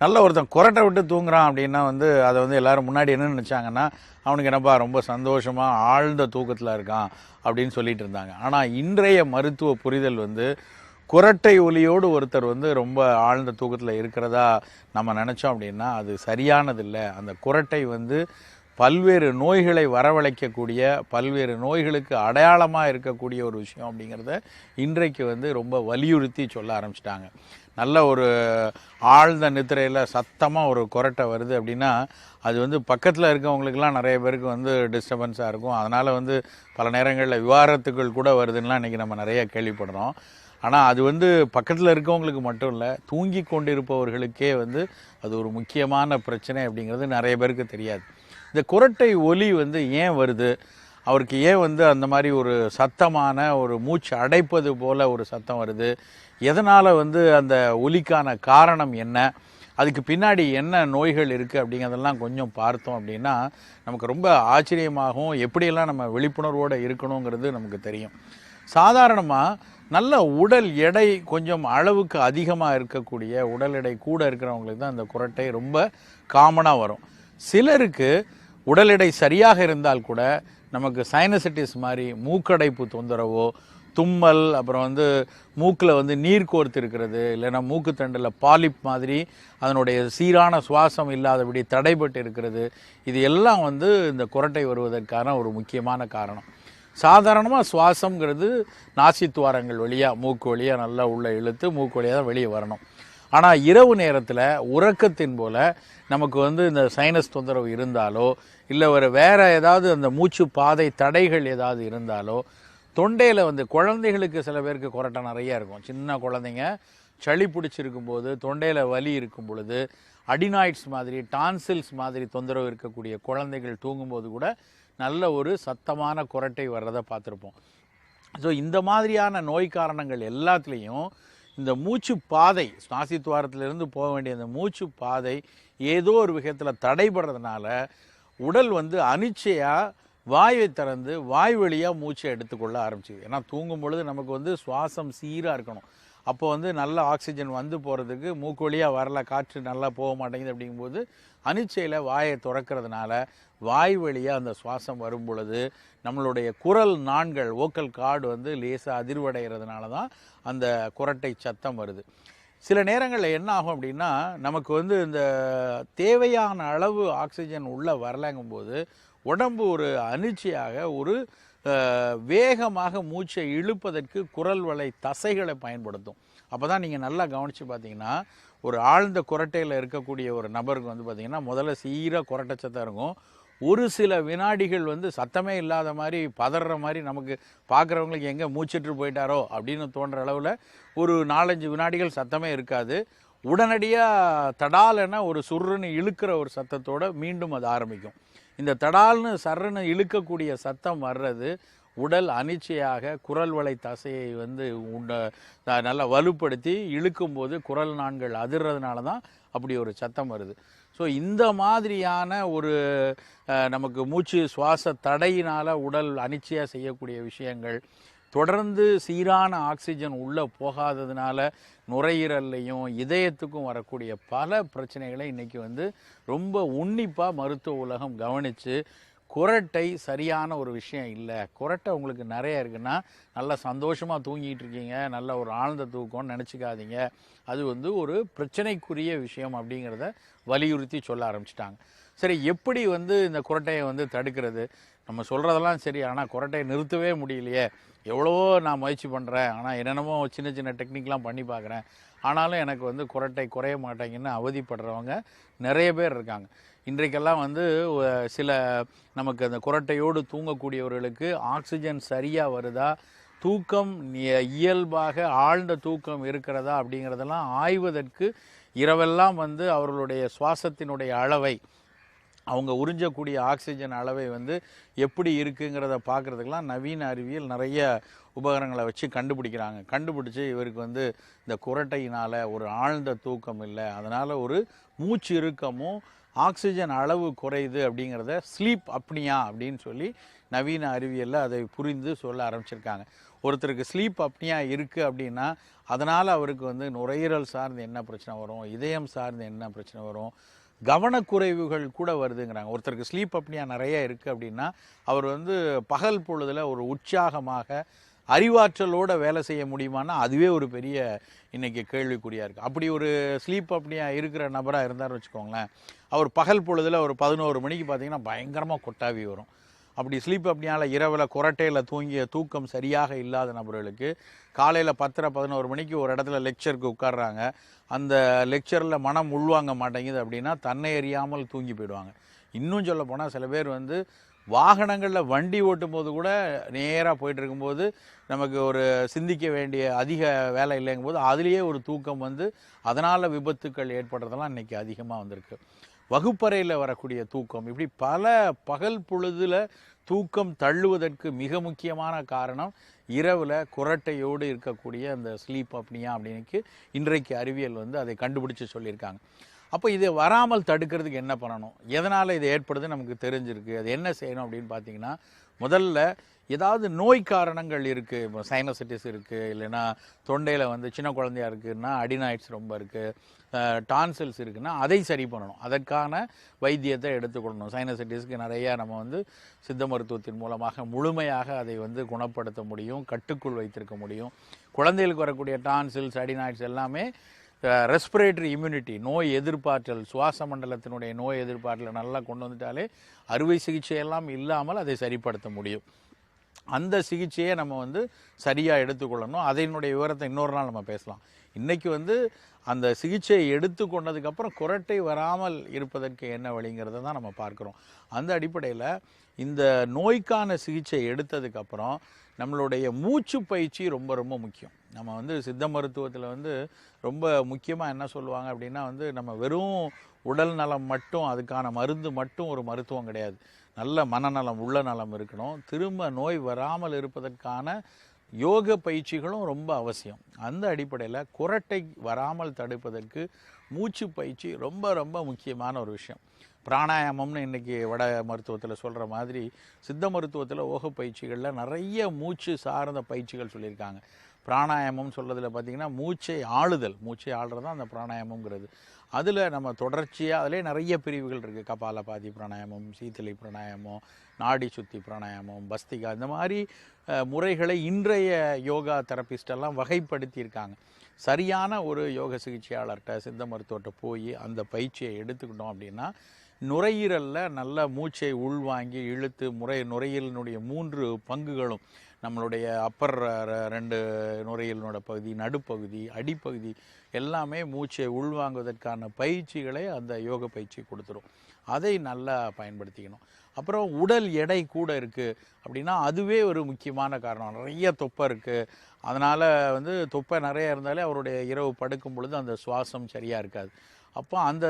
நல்ல ஒருத்தன் குரட்டை விட்டு தூங்குறான் அப்படின்னா வந்து அதை வந்து எல்லாரும் முன்னாடி என்ன நினச்சாங்கன்னா, அவனுக்கு என்னப்பா ரொம்ப சந்தோஷமாக ஆழ்ந்த தூக்கத்தில் இருக்கான் அப்படின்னு சொல்லிட்டு இருந்தாங்க. ஆனால் இன்றைய மருத்துவ புரிதல் வந்து குரட்டை ஒலியோடு ஒருத்தர் வந்து ரொம்ப ஆழ்ந்த தூக்கத்தில் இருக்கிறதா நம்ம நினச்சோம் அப்படின்னா அது சரியானதில்லை. அந்த குரட்டை வந்து பல்வேறு நோய்களை வரவழைக்கக்கூடிய, பல்வேறு நோய்களுக்கு அடையாளமாக இருக்கக்கூடிய ஒரு விஷயம் அப்படிங்கிறத இன்றைக்கு வந்து ரொம்ப வலியுறுத்தி சொல்ல ஆரம்பிச்சிட்டாங்க. நல்ல ஒரு ஆழ்ந்த நித்திரையில் சத்தமாக ஒரு குரட்டை வருது அப்படின்னா அது வந்து பக்கத்தில் இருக்கவங்களுக்கெல்லாம் நிறைய பேருக்கு வந்து டிஸ்டர்பன்ஸாக இருக்கும். அதனால் வந்து பல நேரங்களில் விவாகரத்துக்கள் கூட வருதுன்னெலாம் இன்றைக்கி நம்ம நிறைய கேள்விப்படுறோம். ஆனால் அது வந்து பக்கத்தில் இருக்கவங்களுக்கு மட்டும் இல்லை, தூங்கி கொண்டிருப்பவர்களுக்கே வந்து அது ஒரு முக்கியமான பிரச்சனை அப்படிங்கிறது நிறைய பேருக்கு தெரியாது. இந்த குரட்டை ஒலி வந்து ஏன் வருது, அவருக்கு ஏன் வந்து அந்த மாதிரி ஒரு சத்தமான ஒரு மூச்சு அடைப்பது போல் ஒரு சத்தம் வருது, எதனால் வந்து அந்த ஒலிக்கான காரணம் என்ன, அதுக்கு பின்னாடி என்ன நோய்கள் இருக்குது அப்படிங்கிறதெல்லாம் கொஞ்சம் பார்த்தோம் அப்படின்னா நமக்கு ரொம்ப ஆச்சரியமாகவும் எப்படியெல்லாம் நம்ம விழிப்புணர்வோடு இருக்கணுங்கிறது நமக்கு தெரியும். சாதாரணமாக நல்ல உடல் எடை கொஞ்சம் அளவுக்கு அதிகமாக இருக்கக்கூடிய, உடல் எடை கூட இருக்கிறவங்களுக்கு தான் அந்த குரட்டை ரொம்ப காமனாக வரும். சிலருக்கு உடல் எடை சரியாக இருந்தால் கூட நமக்கு சைனசைட்டிஸ் மாதிரி மூக்கடைப்பு தொந்தரவோ, தும்மல், அப்புறம் வந்து மூக்கில் வந்து நீர் கோர்த்து இருக்கிறது, இல்லைன்னா மூக்குத்தண்டில் பாலிப் மாதிரி அதனுடைய சீரான சுவாசம் இல்லாதபடி தடைபட்டு இருக்கிறது, இது எல்லாம் வந்து இந்த குரட்டை வருவதற்கான ஒரு முக்கியமான காரணம். சாதாரணமாக சுவாசங்கிறது நாசித்துவாரங்கள் வழியாக, மூக்கு வழியாக நல்லா உள்ளே இழுத்து மூக்கு வழியாக தான் வெளியே வரணும். ஆனால் இரவு நேரத்தில் உறக்கத்தின் போல் நமக்கு வந்து இந்த சைனஸ் தொந்தரவு இருந்தாலோ, இல்லை வேறு ஏதாவது அந்த மூச்சு பாதை தடைகள் ஏதாவது இருந்தாலோ, தொண்டையில் வந்து குழந்தைகளுக்கு சில பேருக்கு குரட்டை நிறையா இருக்கும். சின்ன குழந்தைங்க சளி பிடிச்சிருக்கும் போது, தொண்டையில் வலி இருக்கும் பொழுது, அடினாய்ட்ஸ் மாதிரி, டான்சில்ஸ் மாதிரி தொந்தரவு இருக்கக்கூடிய குழந்தைகள் தூங்கும்போது கூட நல்ல ஒரு சத்தமான குரட்டை வர்றதை பார்த்துருப்போம். ஸோ இந்த மாதிரியான நோய் காரணங்கள் எல்லாத்துலேயும் இந்த மூச்சு பாதை, நாசித்துவாரத்திலிருந்து போக வேண்டிய அந்த மூச்சு பாதை ஏதோ ஒரு விதத்தில் தடைபடுறதுனால உடல் வந்து அனிச்சையாக வாயை திறந்து வாய் வழியாக மூச்சை எடுத்துக்கொள்ள ஆரம்பிச்சிது. ஏன்னா தூங்கும் பொழுது நமக்கு வந்து சுவாசம் சீராக இருக்கணும். அப்போ வந்து நல்ல ஆக்சிஜன் வந்து போகிறதுக்கு மூக்கு வழியாக வரல, காற்று நல்லா போக மாட்டேங்குது. அப்படிங்கும்போது அனிச்சையில் வாயை திறக்கிறதுனால வாய் வழியாக அந்த சுவாசம் வரும் பொழுது நம்மளுடைய குரல் நாண்கள், வோக்கல் கார்டு வந்து லேசாக அதிர்வடைகிறதுனால தான் அந்த குரட்டை சத்தம் வருது. சில நேரங்களில் என்ன ஆகும் அப்படின்னா நமக்கு வந்து இந்த தேவையான அளவு ஆக்சிஜன் உள்ளே வரலங்கும்போது உடம்பு ஒரு அனிச்சையாக ஒரு வேகமாக மூச்சை இழுப்பதற்கு குரல் வளை தசைகளை பயன்படுத்தும். அப்போ தான் நீங்கள் நல்லா கவனித்து பார்த்தீங்கன்னா ஒரு ஆழ்ந்த குரட்டையில் இருக்கக்கூடிய ஒரு நபருக்கு வந்து பார்த்திங்கன்னா முதல்ல சீராக குரட்டை சத்தம் இருக்கும். ஒரு சில வினாடிகள் வந்து சத்தமே இல்லாத மாதிரி பதற மாதிரி நமக்கு பார்க்குறவங்களுக்கு எங்கே மூச்சிட்டு போயிட்டாரோ அப்படின்னு தோன்ற அளவில் ஒரு 4-5 வினாடிகள் சத்தமே இருக்காது. உடனடியாக தடாலென ஒரு சுருன்னு இழுக்கிற ஒரு சத்தத்தோடு மீண்டும் அது ஆரம்பிக்கும். இந்த தடால்னு சர்ன்னு இழுக்கக்கூடிய சத்தம் வர்றது உடல் அனிச்சையாக குரல் வளை தசையை வந்து நல்லா வலுப்படுத்தி இழுக்கும்போது குரல் நாண்கள் அதிர்றதுனால தான் அப்படி ஒரு சத்தம் வருது. ஸோ இந்த மாதிரியான ஒரு நமக்கு மூச்சு சுவாச தடையினால் உடல் அனிச்சையாக செய்யக்கூடிய விஷயங்கள், தொடர்ந்து சீரான ஆக்சிஜன் உள்ளே போகாததுனால நுரையீரல்லையும் இதயத்துக்கும் வரக்கூடிய பல பிரச்சனைகளை இன்றைக்கி வந்து ரொம்ப உன்னிப்பாக மருத்துவ உலகம் கவனித்து, குரட்டை சரியான ஒரு விஷயம் இல்லை, குரட்டை உங்களுக்கு நிறைய இருக்குன்னா நல்லா சந்தோஷமாக தூங்கிட்டு இருக்கீங்க, நல்ல ஒரு ஆழ்ந்த தூக்கம்னு நினச்சிக்காதீங்க, அது வந்து ஒரு பிரச்சனைக்குரிய விஷயம் அப்படிங்கிறத வலியுறுத்தி சொல்ல ஆரம்பிச்சிட்டாங்க. சரி, எப்படி வந்து இந்த குரட்டையை வந்து தடுக்கிறது? நம்ம சொல்கிறதெல்லாம் சரி, ஆனால் குரட்டையை நிறுத்தவே முடியலையே, எவ்வளவோ நான் முயற்சி பண்ணுறேன், ஆனால் என்னென்னமோ சின்ன சின்ன டெக்னிக்லாம் பண்ணி பார்க்குறேன், ஆனாலும் எனக்கு வந்து குரட்டை குறைய மாட்டேங்குன்னு அவதிப்படுறவங்க நிறைய பேர் இருக்காங்க. இன்றைக்கெல்லாம் வந்து சில நமக்கு அந்த குரட்டையோடு தூங்கக்கூடியவர்களுக்கு ஆக்சிஜன் சரியாக வருதா, தூக்கம் இயல்பாக ஆழ்ந்த தூக்கம் இருக்கிறதா அப்படிங்கிறதெல்லாம் ஆய்வதற்கு இரவெல்லாம் வந்து அவர்களுடைய சுவாசத்தினுடைய அளவை, அவங்க உறிஞ்சக்கூடிய ஆக்சிஜன் அளவை வந்து எப்படி இருக்குங்கிறத பார்க்குறதுக்கெலாம் நவீன அறிவியல் நிறைய உபகரணங்களை வச்சு கண்டுபிடிக்கிறாங்க. கண்டுபிடிச்சி இவருக்கு வந்து இந்த குரட்டையினால் ஒரு ஆழ்ந்த தூக்கம் இல்லை, அதனால் ஒரு மூச்சு இறுக்கமும் ஆக்சிஜன் அளவு குறையுது அப்படிங்கிறத ஸ்லீப் அப்னியா அப்படின்னு சொல்லி நவீன அறிவியலில் அதை புரிந்து சொல்ல ஆரம்பிச்சிருக்காங்க. ஒருத்தருக்கு ஸ்லீப் அப்னியா இருக்குது அப்படின்னா அதனால் அவருக்கு வந்து நுரையீரல் சார்ந்து என்ன பிரச்சனை வரும், இதயம் சார்ந்து என்ன பிரச்சனை வரும், கவனக்குறைவுகள் கூட வருதுங்கிறாங்க. ஒருத்தருக்கு ஸ்லீப் அப்னியா நிறைய இருக்குது அப்படின்னா அவர் வந்து பகல் பொழுதில் ஒரு உற்சாகமாக அறிவாற்றலோடு வேலை செய்ய முடியுமான்னா அதுவே ஒரு பெரிய இன்றைக்கி கேள்விக்குறியாக இருக்குது. அப்படி ஒரு ஸ்லீப் அப்னியா இருக்கிற நபராக இருந்தார்னு வச்சுக்கோங்களேன், அவர் பகல் பொழுதில் ஒரு 11 மணிக்கு பார்த்திங்கன்னா பயங்கரமாக கொட்டாவி வரும். அப்படி ஸ்லீப் அப்னியால் இரவில் குரட்டையில் தூங்கிய தூக்கம் சரியாக இல்லாத நபர்களுக்கு காலையில் 10 11 மணிக்கு ஒரு இடத்துல லெக்சருக்கு உட்கார்றாங்க, அந்த லெக்சரில் மனம் உள்வாங்க மாட்டேங்குது அப்படின்னா தன்னை அறியாமல் தூங்கி போயிடுவாங்க. இன்னும் சொல்ல போனால் சில பேர் வந்து வாகனங்களில் வண்டி ஓட்டும் போது கூட நேராக போயிட்டு இருக்கும்போது நமக்கு ஒரு சிந்திக்க வேண்டிய அதிக வேலை இல்லைங்கும் போது அதுலேயே ஒரு தூக்கம் வந்து அதனால் விபத்துக்கள் ஏற்படுறதெல்லாம் இன்றைக்கி அதிகமாக வந்திருக்கு. வகுப்பறையில் வரக்கூடிய தூக்கம், இப்படி பல பகல் பொழுதில் தூக்கம் தள்ளுவதற்கு மிக முக்கியமான காரணம் இரவில் குரட்டையோடு இருக்கக்கூடிய அந்த ஸ்லீப் அப்னியா அப்படின்னு இன்றைக்கு அறிவியல் வந்து அதை கண்டுபிடிச்சு சொல்லியிருக்காங்க. அப்போ இதை வராமல் தடுக்கிறதுக்கு என்ன பண்ணணும், எதனால் இது ஏற்படுதுன்னு நமக்கு தெரிஞ்சிருக்கு, அது என்ன செய்யணும் அப்படின்னு பார்த்தீங்கன்னா, முதல்ல ஏதாவது நோய் காரணங்கள் இருக்குது, இப்போ சைனசைட்டிஸ் இருக்குது, இல்லைன்னா தொண்டையில் வந்து சின்ன குழந்தையா இருக்குதுன்னா அடினாய்ட்ஸ் ரொம்ப இருக்குது, டான்சில்ஸ் இருக்குன்னா அதை சரி பண்ணணும். அதற்கான வைத்தியத்தை எடுத்துக்கொள்ளணும். சைனசைட்டிஸ்க்கு நிறையா நம்ம வந்து சித்த மருத்துவத்தின் மூலமாக முழுமையாக அதை வந்து குணப்படுத்த முடியும், கட்டுக்குள் வைத்திருக்க முடியும். குழந்தைகளுக்கு வரக்கூடிய டான்சில்ஸ் அடினாய்ட்ஸ் எல்லாமே ரெஸ்பிரேட்டரி இம்யூனிட்டி, நோய் எதிர்ப்பாற்றல், சுவாச மண்டலத்தினுடைய நோய் எதிர்ப்பாற்றலை நல்லா கொண்டு வந்துட்டாலே அறுவை சிகிச்சையெல்லாம் இல்லாமல் அதை சரிப்படுத்த முடியும். அந்த சிகிச்சையை நம்ம வந்து சரியாக எடுத்துக்கொள்ளணும். அதனுடைய விவரத்தை இன்னொரு நாள் நம்ம பேசலாம். இன்றைக்கி வந்து அந்த சிகிச்சையை எடுத்துக்கொண்டதுக்கப்புறம் குரட்டை வராமல் இருப்பதற்கு என்ன வழிங்கிறத தான் நம்ம பார்க்குறோம். அந்த அடிப்படையில் இந்த நோய்க்கான சிகிச்சை எடுத்ததுக்கப்புறம் நம்மளுடைய மூச்சு பயிற்சி ரொம்ப ரொம்ப முக்கியம். நம்ம வந்து சித்த மருத்துவத்தில் வந்து ரொம்ப முக்கியமாக என்ன சொல்லுவாங்க அப்படின்னா வந்து நம்ம வெறும் உடல் நலம் மட்டும் அதுக்கான மருந்து மட்டும் ஒரு மருத்துவம் கிடையாது. நல்ல மனநலம் உள்ள நலம் இருக்கணும். திரும்ப நோய் வராமல் இருப்பதற்கான யோக பயிற்சிகளும் ரொம்ப அவசியம். அந்த அடிப்படையில் குரட்டை வராமல் தடுப்பதற்கு மூச்சு பயிற்சி ரொம்ப ரொம்ப முக்கியமான ஒரு விஷயம். பிராணாயாமம்னு இன்றைக்கி வட மருத்துவத்தில் சொல்கிற மாதிரி சித்த மருத்துவத்தில் ஓக பயிற்சிகளில் நிறைய மூச்சு சார்ந்த பயிற்சிகள் சொல்லியிருக்காங்க. பிராணாயாமம் சொல்கிறதுல பார்த்திங்கன்னா மூச்சை ஆளுறது தான் அந்த பிராணாயாமங்கிறது. அதில் நம்ம தொடர்ச்சியாக அதிலே நிறைய பிரிவுகள் இருக்குது. கபாலபாதி பிராணாயாமம், சீத்தளி பிராணாயாமம், நாடி சுத்தி பிராணாயாமம், பஸ்திகா, இந்த மாதிரி முறைகளை இன்றைய யோகா தெரபிஸ்டெல்லாம் வகைப்படுத்தியிருக்காங்க. சரியான ஒரு யோக சிகிச்சையாளர்கிட்ட சித்த மருத்துவர்கிட்ட போய் அந்த பயிற்சியை எடுத்துக்கிட்டோம் அப்படின்னா நுரையீரலில் நல்ல மூச்சை உள்வாங்கி இழுத்து நுரையீரலினுடைய 3 பங்குகளும் நம்மளுடைய அப்பர் 2 நுரையீரலோட பகுதி, நடுப்பகுதி, அடிப்பகுதி எல்லாமே மூச்சை உள்வாங்குவதற்கான பயிற்சிகளை அந்த யோக பயிற்சி கொடுத்துரும். அதை நல்லா பயன்படுத்திக்கணும். அப்புறம் உடல் எடை கூட இருக்குது அப்படின்னா அதுவே ஒரு முக்கியமான காரணம். நிறைய தொப்பை இருக்குது, அதனால் வந்து தொப்பை நிறைய இருந்தாலே அவருடைய இரவு படுக்கும் பொழுது அந்த சுவாசம் சரியாக இருக்காது. அப்போ அந்த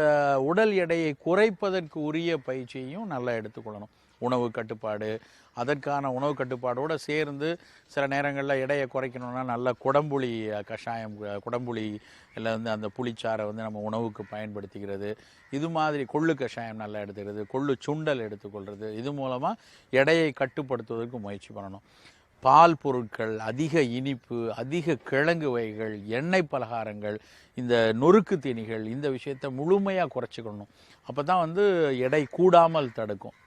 உடல் எடையை குறைப்பதற்கு உரிய பயிற்சியையும் நல்லா எடுத்துக்கொள்ளணும். உணவு கட்டுப்பாடு, அதற்கான உணவு கட்டுப்பாடோடு சேர்ந்து சில நேரங்களில் எடையை குறைக்கணும்னா நல்ல குடம்புளி கஷாயம், குடம்புளி இல்லை வந்து அந்த புளிச்சாரை வந்து நம்ம உணவுக்கு பயன்படுத்திக்கிறது, இது மாதிரி கொள்ளு கஷாயம் நல்லா எடுத்துக்கிறது, கொள்ளு சுண்டல் எடுத்துக்கொள்கிறது, இது மூலமாக எடையை கட்டுப்படுத்துவதற்கு முயற்சி பண்ணணும். பால் பொருட்கள், அதிக இனிப்பு, அதிக கிழங்கு வகைகள், எண்ணெய் பலகாரங்கள், இந்த நொறுக்கு தீனிகள், இந்த விஷயத்தை முழுமையாக குறைச்சிக்கணும். அப்போ தான் வந்து எடை கூடாமல் தடுக்கும்.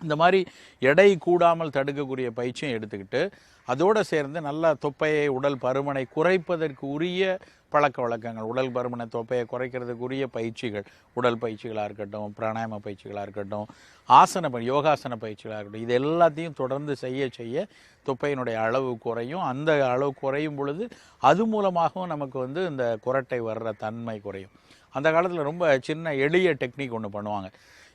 இந்த மாதிரி எடை கூடாமல் தடுக்கக்கூடிய பயிற்சியும் எடுத்துக்கிட்டு அதோடு சேர்ந்து நல்லா தொப்பையை, உடல் பருமனை குறைப்பதற்கு உரிய பழக்க வழக்கங்கள், உடல் பருமனை தொப்பையை குறைக்கிறதுக்கு உரிய பயிற்சிகள், உடல் பயிற்சிகளாக இருக்கட்டும், பிராணாயாம பயிற்சிகளாக இருக்கட்டும், யோகாசன பயிற்சிகளாக இருக்கட்டும், இது எல்லாத்தையும் தொடர்ந்து செய்ய தொப்பையினுடைய அளவு குறையும். அந்த அளவு குறையும் பொழுது அது மூலமாகவும் நமக்கு வந்து இந்த குரட்டை வர்ற தன்மை குறையும். அந்த காலத்தில் ரொம்ப சின்ன எளிய டெக்னிக் ஒன்று பண்ணுவாங்க.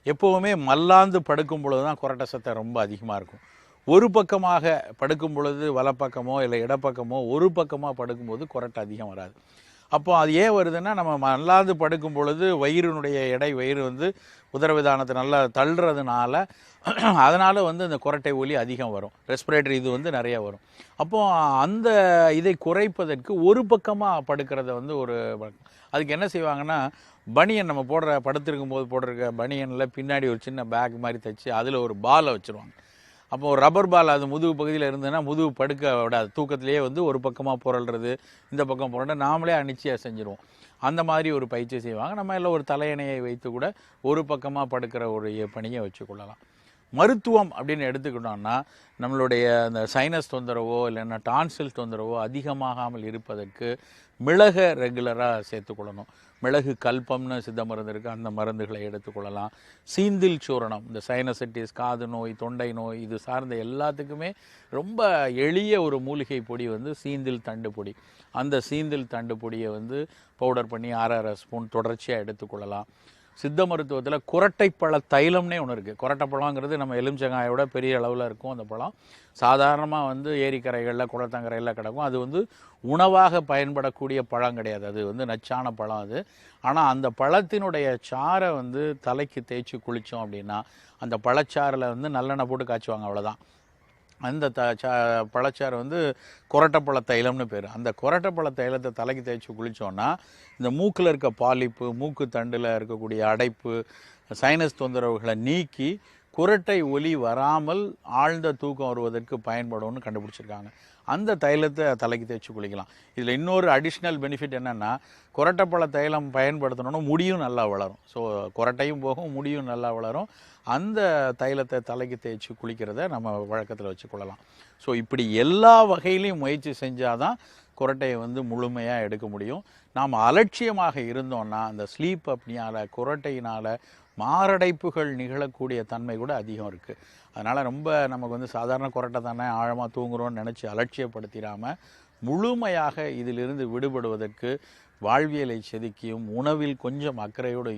எப்போவுமே மல்லாந்து படுக்கும் பொழுது தான் குரட்டை சத்தம் ரொம்ப அதிகமாக இருக்கும். ஒரு பக்கமாக படுக்கும் பொழுது வலப்பக்கமோ இல்லை இடப்பக்கமோ ஒரு பக்கமாக படுக்கும்போது குரட்டை அதிகம் வராது. அப்போ அது ஏன் வருதுன்னா நம்ம மல்லாந்து படுக்கும் பொழுது வயிறு வந்து உதரவிதானத்தை நல்லா தள்ளுறதுனால அதனால் வந்து இந்த குரட்டை ஒலி அதிகம் வரும். ரெஸ்பிரேட்டரி இது வந்து நிறைய வரும். அப்போது அந்த இதை குறைப்பதற்கு ஒரு பக்கமாக படுக்கிறத வந்து அதுக்கு என்ன செய்வாங்கன்னா பனியன் நம்ம படுத்திருக்கும் போது போடுற பனியனில் பின்னாடி ஒரு சின்ன பேக் மாதிரி தைச்சி அதில் ஒரு பாலை வச்சுருவாங்க. அப்போ ஒரு ரப்பர் பால் அது முதுகு பகுதியில் இருந்ததுன்னா முதுகு படுக்க விடாது, தூக்கத்திலேயே வந்து ஒரு பக்கமாக புரள்றது, இந்த பக்கம் புரண்ட நாமளே அனிச்சையாக செஞ்சுருவோம். அந்த மாதிரி ஒரு பயிற்சி செய்வாங்க. நம்ம எல்லாம் ஒரு தலையணையை வைத்து கூட ஒரு பக்கமாக படுக்கிற ஒரு பணியை வச்சுக்கொள்ளலாம். மருத்துவம் அப்படின்னு எடுத்துக்கிட்டோம்னா நம்மளுடைய அந்த சைனஸ் தொந்தரவோ இல்லைன்னா டான்சில் தொந்தரவோ அதிகமாகாமல் இருப்பதற்கு மிளகை ரெகுலராக சேர்த்துக்கொள்ளணும். மிளகு கல்பம்னு சித்த மருந்து இருக்குது, அந்த மருந்துகளை எடுத்துக்கொள்ளலாம். சீந்தில் சூரணம், இந்த சைனசைட்டிஸ், காது நோய், தொண்டை நோய், இது சார்ந்த எல்லாத்துக்குமே ரொம்ப எளிய ஒரு மூலிகை பொடி வந்து சீந்தில் தண்டு பொடி. அந்த சீந்தில் தண்டு பொடியை வந்து பவுடர் பண்ணி 6 ஸ்பூன் தொடர்ச்சியாக எடுத்துக்கொள்ளலாம். சித்த மருத்துவத்தில் குரட்டைப்பழ தைலம்னே ஒன்று இருக்குது. குரட்டைப்பழங்கிறது நம்ம எலுமிச்சங்காயோட பெரிய அளவில் இருக்கும். அந்த பழம் சாதாரணமாக வந்து ஏரிக்கரைகளில் குளத்தங்கரையில் கிடக்கும். அது வந்து உணவாக பயன்படக்கூடிய பழம் கிடையாது, அது வந்து நச்சான பழம் அது. ஆனால் அந்த பழத்தினுடைய சாறை வந்து தலைக்கு தேய்ச்சி குளித்தோம் அப்படின்னா அந்த பழச்சாறில் வந்து நல்லெண்ணெய் போட்டு காய்ச்சுவாங்க, அவ்வளோதான். அந்த பழச்சாறு வந்து கொரட்டைப்பழ தைலம்னு பேர். அந்த கொரட்டைப்பழ தைலத்தை தலைக்கு தேய்ச்சி குளித்தோன்னா இந்த மூக்கில் இருக்க பாலிப்பு, மூக்கு தண்டில் இருக்கக்கூடிய அடைப்பு, சைனஸ் தொந்தரவுகளை நீக்கி குரட்டை ஒலி வராமல் ஆழ்ந்த தூக்கம் வருவதற்கு பயன்படும்னு கண்டுபிடிச்சிருக்காங்க. அந்த தைலத்தை தலைக்கு தேய்ச்சி குளிக்கலாம். இதில் இன்னொரு அடிஷ்னல் பெனிஃபிட் என்னென்னா, கொரட்டைப்பழ தைலம் பயன்படுத்தணும்னா முடியும் நல்லா வளரும். ஸோ கொரட்டையும் போகும், முடியும் நல்லா வளரும். அந்த தைலத்தை தலைக்கு தேய்ச்சி குளிக்கிறத நம்ம வழக்கத்தில் வச்சுக்கொள்ளலாம். ஸோ இப்படி எல்லா வகையிலையும் முயற்சி செஞ்சால் தான் குரட்டையை வந்து முழுமையாக எடுக்க முடியும். நாம் அலட்சியமாக இருந்தோம்னா அந்த ஸ்லீப் அப்னியால், குரட்டையினால் மாரடைப்புகள் நிகழக்கூடிய தன்மை கூட அதிகம் இருக்குது. அதனால் ரொம்ப நமக்கு வந்து சாதாரண குரட்டை தானே, ஆழமாக தூங்குறோன்னு நினச்சி அலட்சியப்படுத்திடாமல் முழுமையாக இதிலிருந்து விடுபடுவதற்கு வாழ்வியலை செதுக்கியும் உணவில் கொஞ்சம் அக்கறையோடு